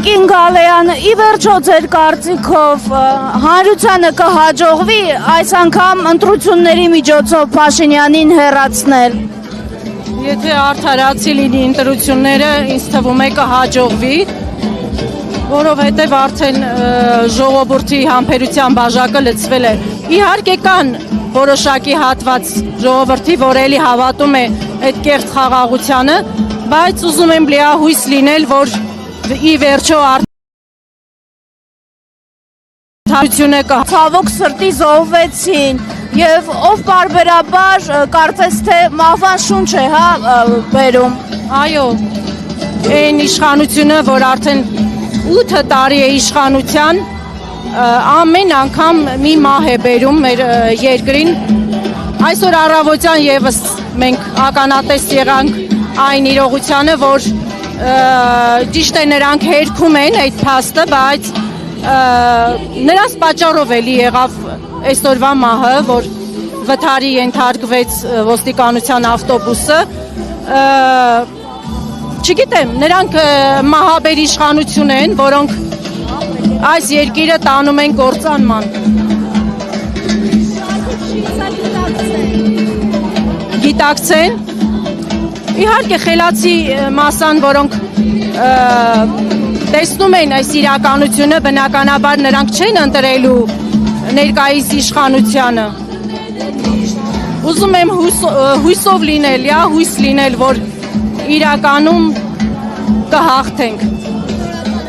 Տիկին Գալեյանը, ի վերջո ձեր կարծիքով հանրությանը կհաջողվի այս անգամ ընտրությունների միջոցով Փաշինյանին հեռացնել։ Եթե արդարացի լինի ընտրությունները, ինձ թվում է կհաջողվի, որովհետև արդեն ժողովրդի համբերության բաժակը լցվել է։ Իհարկե կան որոշակի հատված ժողովրդի, որ էլի հավատում է այդ կեղծ խաղաղությանը, բայց ուզում եմ լիահույս լինել, որ ի վերջո արդարությունը կա։ Ցավոք սրտի զոհվեցին եւ ով բարբերաբար կարծես թե մահվան շունչ է, հա, բերում։ Այո, այն իշխանությունը, որ արդեն 8 տարի է իշխանության, ամեն անգամ մի մահ է բերում մեր երկրին։ Այսօր առավոտյան եւս մենք ականատես եղանք այն իրողությանը, որ ճիշտ է նրանք հերքում են այդ փաստը, բայց նրանց պատճառով էլի եղավ այսօրվա մահը, որ վթարի ենթարկվեց ոստիկանության ավտոբուսը։ Չգիտեմ, նրանք մահաբեր իշխանություն են, որոնք այս երկիրը տանում են կործանման։ Գիտակցեն։ Իհարկե խելացի մասան, որոնք տեսնում են այս իրականությունը, բնականաբար նրանք չեն ընտրելու ներկայիս իշխանությանը։ Ուզում եմ հույսով լինել, հույս լինել, որ իրականում կհաղթենք։